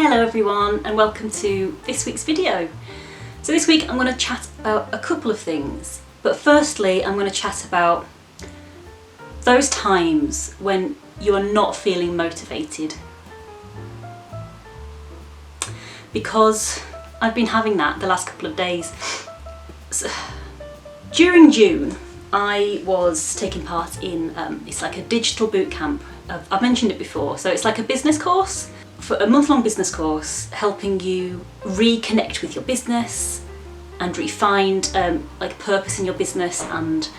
Hello everyone and welcome to this week's video. So this week I'm going to chat about a couple of things, but firstly I'm going to chat about those times when you are not feeling motivated. Because I've been having that the last couple of days. So, during June I was taking part in, it's like a digital boot camp. I've mentioned it before, so it's like a business course, for a month-long business course helping you reconnect with your business and re-find like purpose in your business and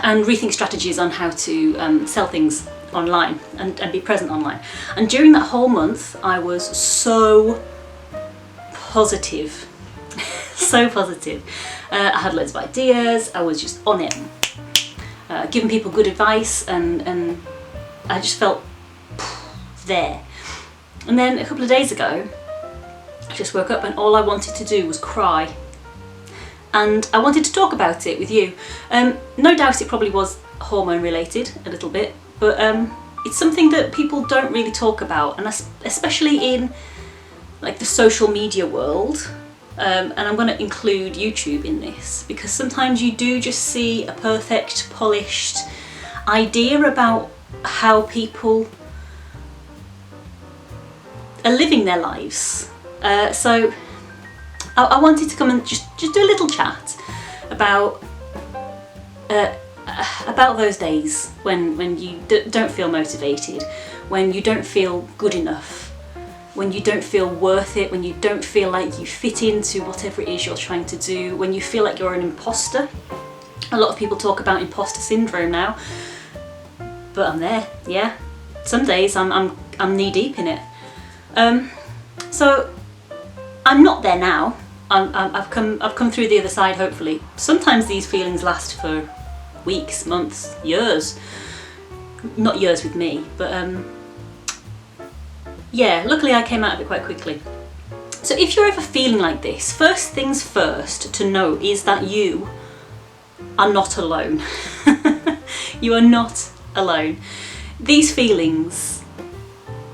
rethink strategies on how to sell things online and be present online. And during that whole month I was so positive. So positive. I had loads of ideas, I was just on it, giving people good advice, and I just felt there. And then a couple of days ago I just woke up and all I wanted to do was cry, and I wanted to talk about it with you. No doubt it probably was hormone related a little bit, but it's something that people don't really talk about, and especially in like the social media world. And I'm going to include YouTube in this, because sometimes you do just see a perfect, polished idea about how people are living their lives. So I wanted to come and just do a little chat about those days when you don't feel motivated, when you don't feel good enough, when you don't feel worth it, when you don't feel like you fit into whatever it is you're trying to do, when you feel like you're an imposter. A lot of people talk about imposter syndrome now, but I'm there, yeah. Some days I'm knee deep in it. So I'm not there now. I've come through the other side, hopefully. Sometimes these feelings last for weeks, months, years. Not years with me, but yeah, luckily I came out of it quite quickly. So if you're ever feeling like this, first things first to know is that you are not alone. You are not alone. These feelings,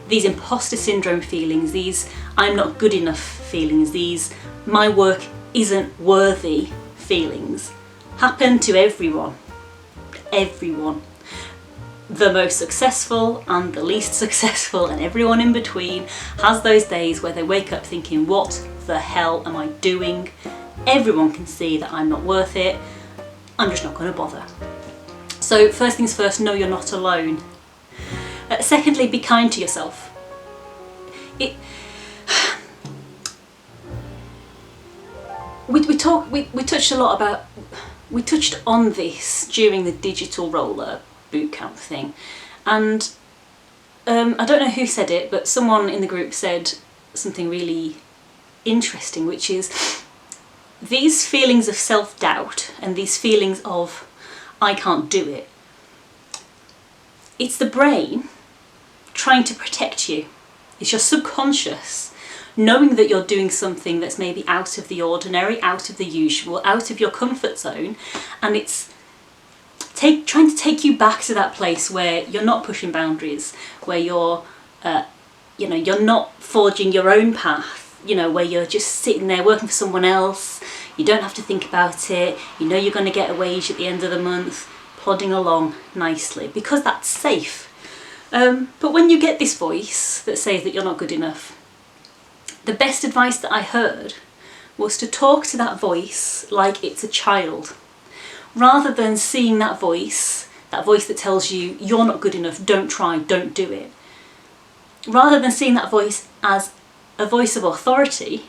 these imposter syndrome feelings, these I'm not good enough feelings, these my work isn't worthy feelings happen to everyone. Everyone. The most successful and the least successful and everyone in between has those days where they wake up thinking, what the hell am I doing? Everyone can see that I'm not worth it. I'm just not going to bother. So first things first, know you're not alone. Secondly, be kind to yourself. We touched on this during the digital roller bootcamp thing, and I don't know who said it, but someone in the group said something really interesting, which is these feelings of self-doubt and these feelings of I can't do it, it's the brain trying to protect you. It's your subconscious knowing that you're doing something that's maybe out of the ordinary, out of the usual, out of your comfort zone, and it's trying to take you back to that place where you're not pushing boundaries, where you're you're not forging your own path, where you're just sitting there working for someone else. You don't have to think about it, you know you're going to get a wage at the end of the month, plodding along nicely, because that's safe. But when you get this voice that says that you're not good enough, the best advice that I heard was to talk to that voice like it's a child. Rather than seeing that voice that tells you you're not good enough, don't try, don't do it. Rather than seeing that voice as a voice of authority,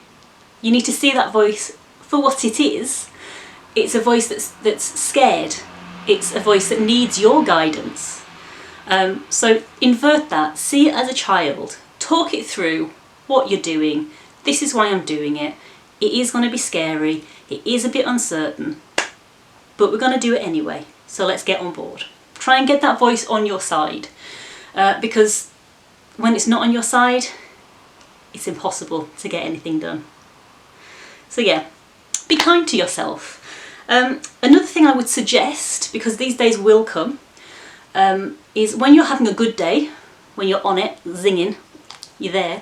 you need to see that voice for what it is. It's a voice that's scared. It's a voice that needs your guidance. So invert that, see it as a child, talk it through what you're doing. This is why I'm doing it. It is going to be scary, it is a bit uncertain, but we're going to do it anyway, so let's get on board. Try and get that voice on your side, because when it's not on your side, it's impossible to get anything done. So yeah, be kind to yourself. Another thing I would suggest, because these days will come, is when you're having a good day, when you're on it, zinging, you're there.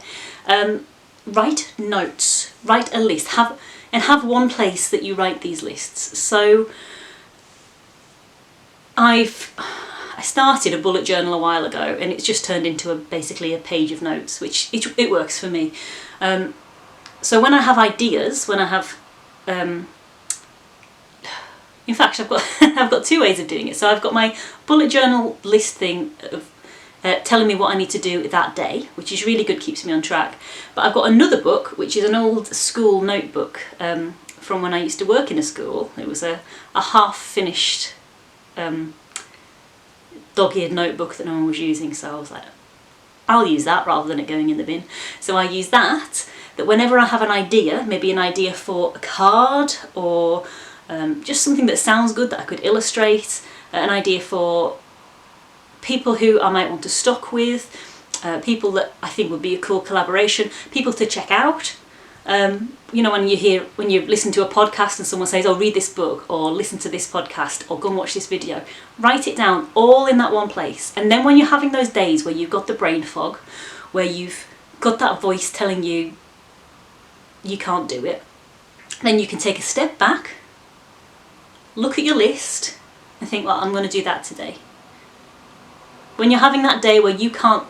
Write notes, write a list, have one place that you write these lists. So I started a bullet journal a while ago, and it's just turned into basically a page of notes, which it works for me. So when I have ideas, when I have, in fact, I've got I've got two ways of doing it. So I've got my bullet journal list thing of telling me what I need to do that day, which is really good, keeps me on track. But I've got another book, which is an old school notebook from when I used to work in a school. It was a half-finished dog-eared notebook that no one was using, so I was like, I'll use that rather than it going in the bin. So I use that whenever I have an idea, maybe an idea for a card or just something that sounds good that I could illustrate, an idea for people who I might want to stock with, people that I think would be a cool collaboration, people to check out. You know, when you listen to a podcast and someone says, oh, read this book, or listen to this podcast, or go and watch this video, write it down all in that one place. And then when you're having those days where you've got the brain fog, where you've got that voice telling you you can't do it, then you can take a step back, look at your list and think, well, I'm going to do that today. When you're having that day where you can't,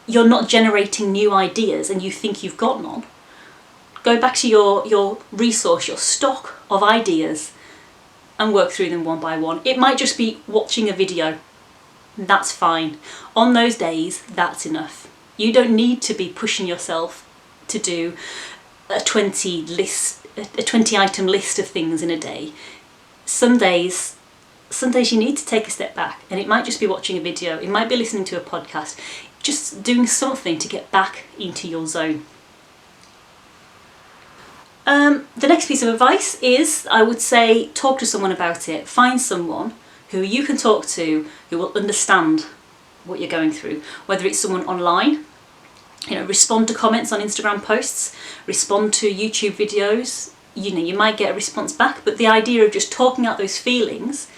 you're not generating new ideas and you think you've got none, go back to your resource, your stock of ideas, and work through them one by one. It might just be watching a video. That's fine. On those days, that's enough. You don't need to be pushing yourself to do a 20 item list of things in a day. Some days you need to take a step back, and it might just be watching a video, it might be listening to a podcast, just doing something to get back into your zone. The next piece of advice is, I would say, talk to someone about it. Find someone who you can talk to who will understand what you're going through, whether it's someone online. You know, respond to comments on Instagram posts, respond to YouTube videos. You know, you might get a response back, but the idea of just talking out those feelings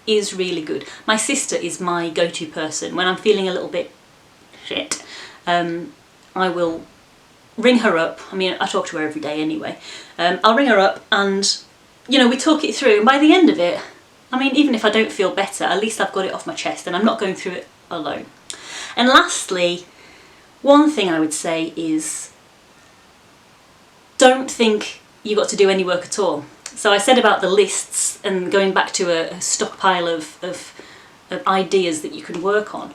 is really good. My sister is my go-to person. When I'm feeling a little bit shit, I will ring her up. I mean, I talk to her every day anyway. I'll ring her up and, you know, we talk it through, and by the end of it, I mean, even if I don't feel better, at least I've got it off my chest and I'm not going through it alone. And lastly, one thing I would say is, don't think you've got to do any work at all. So I said about the lists and going back to a stockpile of ideas that you can work on.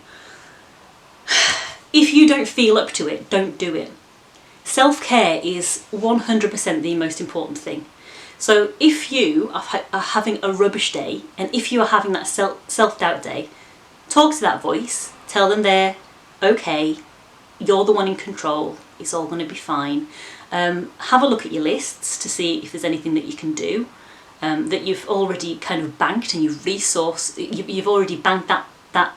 If you don't feel up to it, don't do it. Self-care is 100% the most important thing. So if you are having a rubbish day, and if you are having that self-doubt day, talk to that voice, tell them they're okay, you're the one in control, it's all going to be fine. Have a look at your lists to see if there's anything that you can do, that you've already kind of banked and you've you've already banked that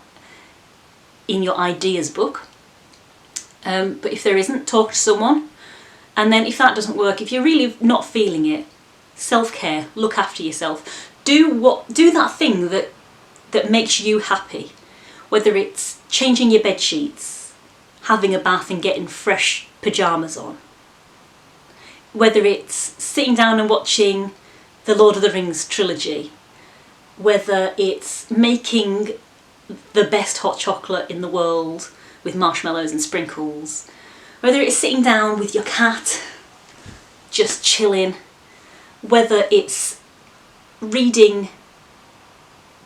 in your ideas book. But if there isn't, talk to someone. And then if that doesn't work, if you're really not feeling it, self-care, look after yourself. Do that thing that makes you happy. Whether it's changing your bed sheets, having a bath and getting fresh pyjamas on. Whether it's sitting down and watching the Lord of the Rings trilogy. Whether it's making the best hot chocolate in the world with marshmallows and sprinkles. Whether it's sitting down with your cat, just chilling. Whether it's reading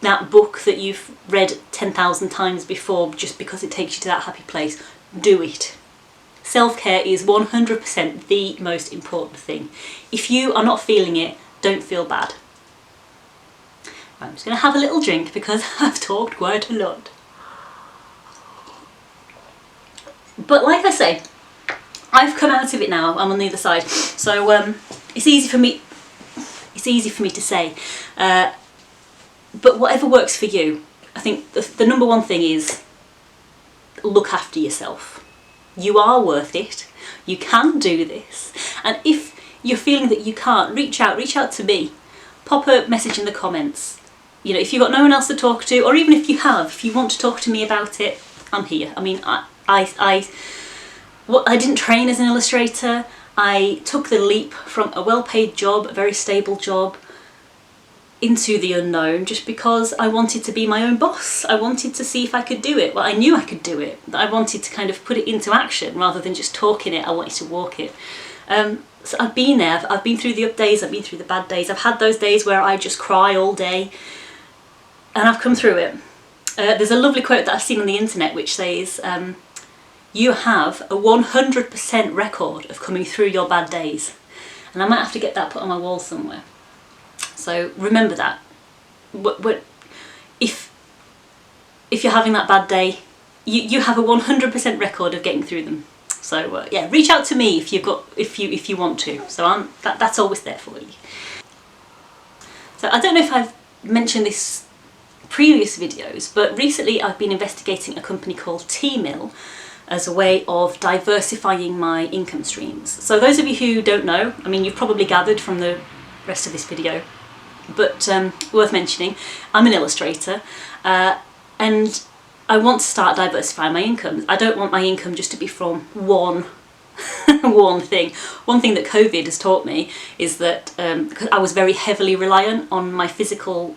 that book that you've read 10,000 times before just because it takes you to that happy place, do it. Self-care is 100% the most important thing. If you are not feeling it, don't feel bad. I'm just going to have a little drink because I've talked quite a lot. But like I say, I've come out of it now. I'm on the other side, so it's easy for me to say. But whatever works for you, I think the number one thing is look after yourself. You are worth it. You can do this. And if you're feeling that you can't, reach out to me. Pop a message in the comments. You know, if you've got no one else to talk to, or even if you want to talk to me about it, I'm here. I mean, I didn't train as an illustrator. I took the leap from a well-paid job, a very stable job, into the unknown just because I wanted to be my own boss. I wanted to see if I could do it. Well, I knew I could do it, but I wanted to kind of put it into action rather than just talking it. I wanted to walk it. So I've been there. I've been through the up days, I've been through the bad days. I've had those days where I just cry all day, and I've come through it. There's a lovely quote that I've seen on the internet which says, you have a 100% record of coming through your bad days. And I might have to get that put on my wall somewhere. So remember that. If you're having that bad day, you have a 100% record of getting through them. So yeah, reach out to me if you want to. So that's always there for you. So I don't know if I've mentioned this previous videos, but recently I've been investigating a company called Teemill as a way of diversifying my income streams. So those of you who don't know, I mean, you've probably gathered from the rest of this video, but worth mentioning, I'm an illustrator, and I want to start diversifying my income. I don't want my income just to be from one thing. One thing that COVID has taught me is that because I was very heavily reliant on my physical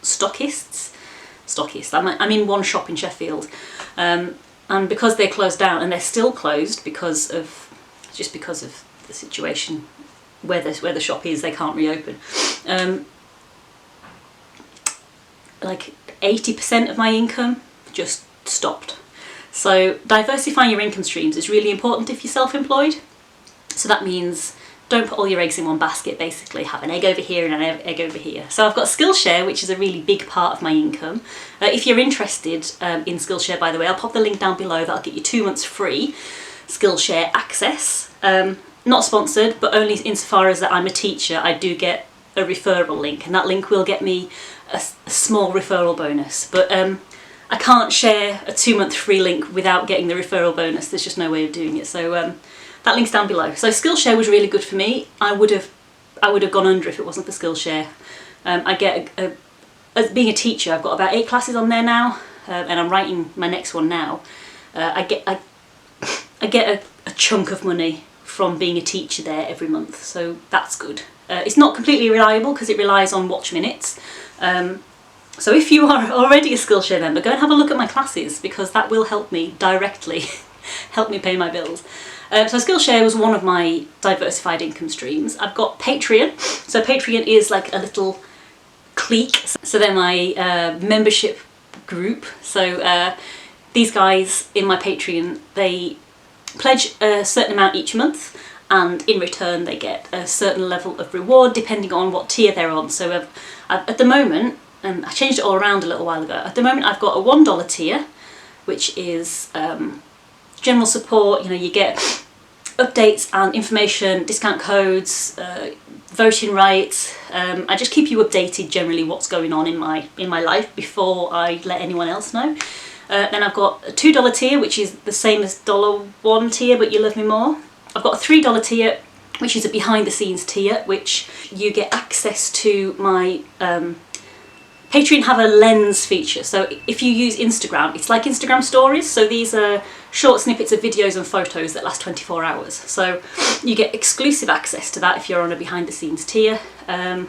stockists. I'm in one shop in Sheffield, and because they're closed down, and they're still closed because of the situation where the shop is, they can't reopen. Like 80% of my income just stopped. So diversifying your income streams is really important if you're self-employed. So that means don't put all your eggs in one basket, basically. Have an egg over here and an egg over here. So I've got Skillshare, which is a really big part of my income. If you're interested in Skillshare, by the way, I'll pop the link down below. That'll get you 2 months free Skillshare access. Not sponsored, but only insofar as that I'm a teacher, I do get a referral link, and that link will get me a small referral bonus. But I can't share a 2-month free link without getting the referral bonus. There's just no way of doing it. So that link's down below. So Skillshare was really good for me. I would have gone under if it wasn't for Skillshare. I get as being a teacher, I've got about 8 classes on there now, and I'm writing my next one now. I get a chunk of money from being a teacher there every month, so that's good. It's not completely reliable because it relies on watch minutes. So if you are already a Skillshare member, go and have a look at my classes, because that will help me directly, help me pay my bills. So Skillshare was one of my diversified income streams. I've got Patreon. So Patreon is like a little clique. So they're my membership group. So these guys in my Patreon, they pledge a certain amount each month, and in return they get a certain level of reward depending on what tier they're on. So at the moment, I changed it all around a little while ago. At the moment I've got a $1 tier, which is general support. You know, you get updates and information, discount codes, voting rights. I just keep you updated generally what's going on in my life before I let anyone else know. Then I've got a $2 tier, which is the same as $1 tier, but you love me more. I've got a $3 tier, which is a behind the scenes tier, which you get access to my Patreon have a lens feature. So if you use Instagram, it's like Instagram stories. So these are short snippets of videos and photos that last 24 hours. So you get exclusive access to that if you're on a behind the scenes tier. And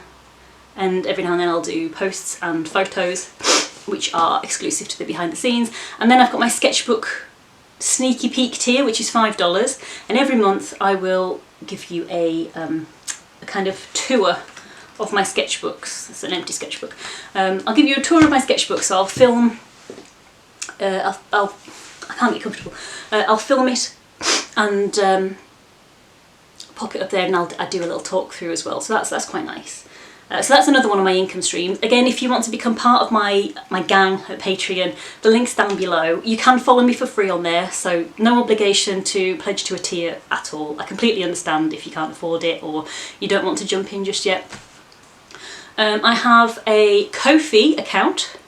every now and then I'll do posts and photos which are exclusive to the behind the scenes. And then I've got my sketchbook sneaky peek tier, which is $5. And every month I will give you a kind of tour of my sketchbooks. It's an empty sketchbook. I'll give you a tour of my sketchbook. So I'll film, I can't get comfortable. I'll film it and pop it up there, and I'll do a little talk through as well. So that's quite nice. So that's another one of my income streams. Again, if you want to become part of my gang at Patreon, the link's down below. You can follow me for free on there, so no obligation to pledge to a tier at all. I completely understand if you can't afford it or you don't want to jump in just yet. I have a Ko-fi account,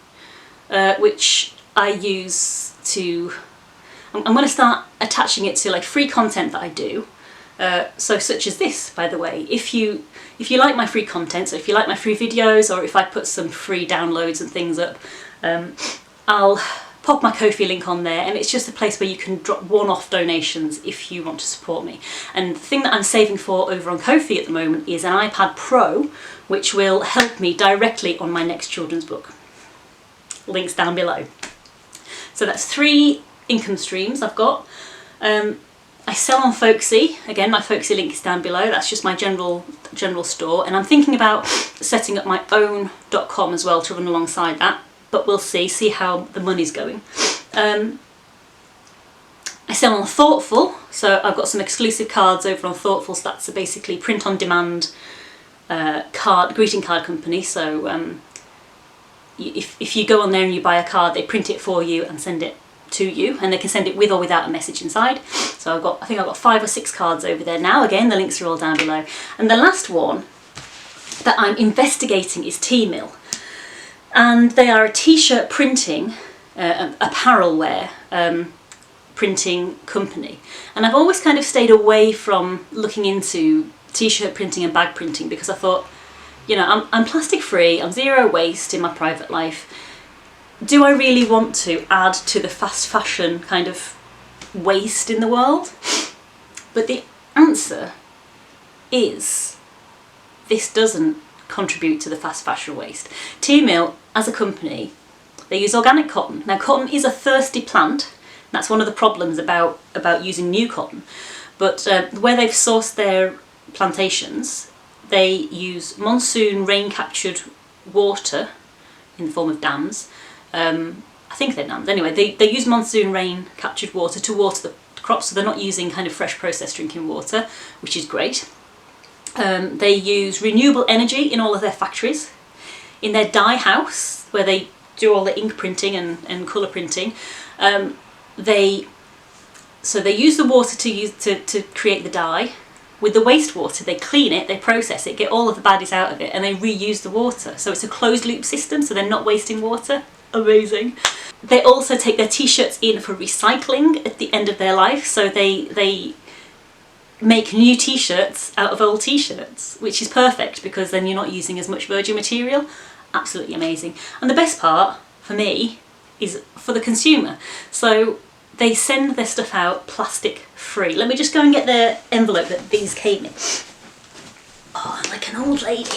which I use to... I'm going to start attaching it to like free content that I do. So such as this, by the way. If you like my free content, so if you like my free videos, or if I put some free downloads and things up, I'll pop my Ko-fi link on there, and it's just a place where you can drop one-off donations if you want to support me. And the thing that I'm saving for over on Ko-fi at the moment is an iPad Pro, which will help me directly on my next children's book. Links down below. So that's 3 income streams I've got. I sell on Folksy. Again, my Folksy link is down below. That's just my general store, and I'm thinking about setting up my own .com as well to run alongside that. But we'll see how the money's going. I sell on Thortful, so I've got some exclusive cards over on Thortful. So that's a basically print-on-demand greeting card company. So if you go on there and you buy a card, they print it for you and send it to you, and they can send it with or without a message inside. So I think I've got 5 or 6 cards over there now. Again, the links are all down below. And the last one that I'm investigating is Teemill. And they are a t-shirt printing, apparel wear printing company. And I've always kind of stayed away from looking into t-shirt printing and bag printing because I thought, you know, I'm plastic free, I'm zero waste in my private life. Do I really want to add to the fast fashion kind of waste in the world? But the answer is this doesn't contribute to the fast fashion waste. Teemill, as a company, they use organic cotton. Now, cotton is a thirsty plant. That's one of the problems about using new cotton. But where they've sourced their plantations, they use monsoon rain-captured water in the form of dams. I think they're dams. Anyway, they use monsoon rain-captured water to water the crops, so they're not using kind of fresh processed drinking water, which is great. They use renewable energy in all of their factories. In their dye house, where they do all the ink printing and colour printing, they use the water to create the dye. With the wastewater, they clean it, they process it, get all of the baddies out of it, and they reuse the water. So it's a closed loop system, so they're not wasting water. Amazing. They also take their t-shirts in for recycling at the end of their life, so they make new t-shirts out of old t-shirts, which is perfect because then you're not using as much virgin material. Absolutely amazing. And the best part for me is for the consumer. So they send their stuff out plastic free. Let me just go and get the envelope that these came in. Oh, I'm like an old lady.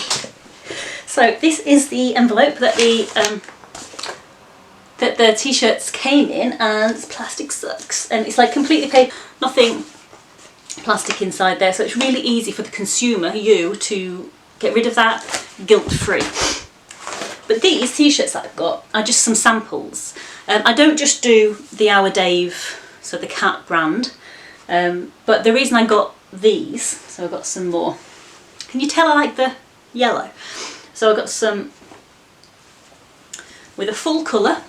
So this is the envelope that the t-shirts came in, and it's plastic sucks, and it's like completely paper, nothing plastic inside there, so it's really easy for the consumer, you, to get rid of that guilt-free. But these t-shirts that I've got are just some samples. I don't just do the Our Dave, so the cat brand, but the reason I got these, so I've got some more. Can you tell I like the yellow? So I've got some with a full colour,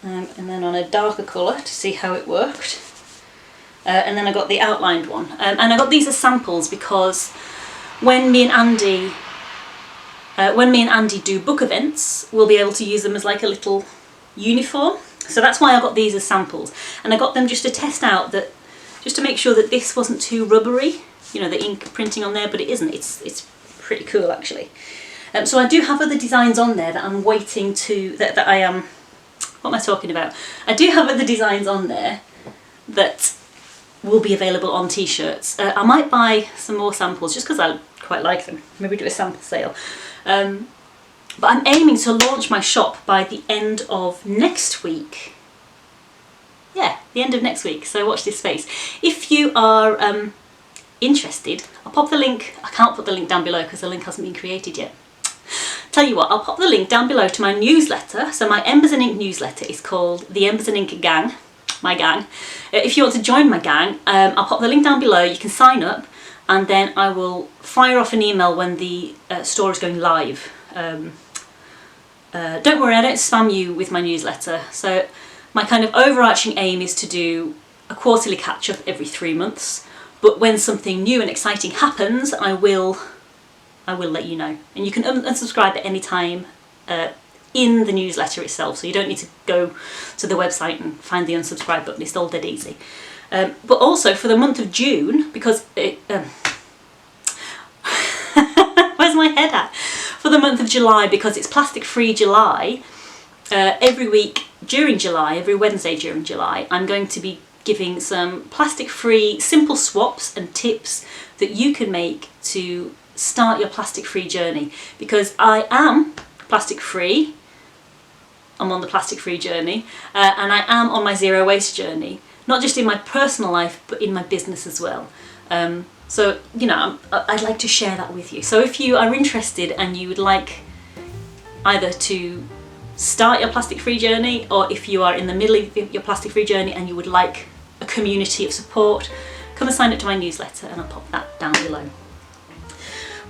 and then on a darker colour to see how it worked. And then I got the outlined one. And I got these as samples because when me and Andy do book events, we'll be able to use them as like a little uniform. So that's why I got these as samples. And I got them just to test out that, just to make sure that this wasn't too rubbery, you know, the ink printing on there, but it isn't. It's pretty cool actually. So I do have other designs on there that I'm waiting to, that I am, what am I talking about? I do have other designs on there that will be available on t-shirts. I might buy some more samples just because I quite like them. Maybe do a sample sale. But I'm aiming to launch my shop by the end of next week. Yeah, the end of next week, so watch this space. If you are interested, I'll pop the link. I can't put the link down below because the link hasn't been created yet. Tell you what, I'll pop the link down below to my newsletter. So my Embers and Ink newsletter is called the Embers and Ink Gang, my gang. If you want to join my gang, I'll pop the link down below. You can sign up, and then I will fire off an email when the store is going live. Don't worry, I don't spam you with my newsletter. So my kind of overarching aim is to do a quarterly catch-up every 3 months. But when something new and exciting happens, I will let you know. And you can unsubscribe at any time in the newsletter itself, so you don't need to go to the website and find the unsubscribe button. It's all dead easy. But also for the month of June, because it, where's my head at? For the month of July, because it's Plastic Free July, every week during July, every Wednesday during July, I'm going to be giving some plastic-free simple swaps and tips that you can make to start your plastic-free journey, because I am plastic-free. I'm on the plastic-free journey, and I am on my zero waste journey, not just in my personal life but in my business as well. So you know, I'd like to share that with you. So if you are interested and you would like either to start your plastic-free journey, or if you are in the middle of your plastic-free journey and you would like a community of support, come and sign up to my newsletter and I'll pop that down below.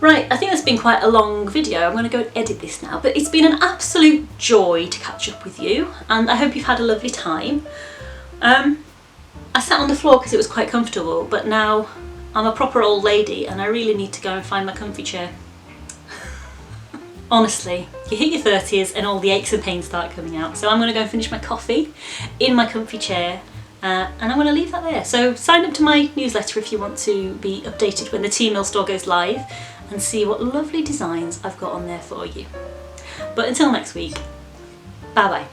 Right, I think that's been quite a long video. I'm going to go and edit this now, but it's been an absolute joy to catch up with you, and I hope you've had a lovely time. I sat on the floor because it was quite comfortable, but now I'm a proper old lady and I really need to go and find my comfy chair. Honestly, you hit your 30s and all the aches and pains start coming out. So I'm going to go and finish my coffee in my comfy chair, and I'm going to leave that there. So sign up to my newsletter if you want to be updated when the Teemill store goes live, and see what lovely designs I've got on there for you. But until next week, bye bye.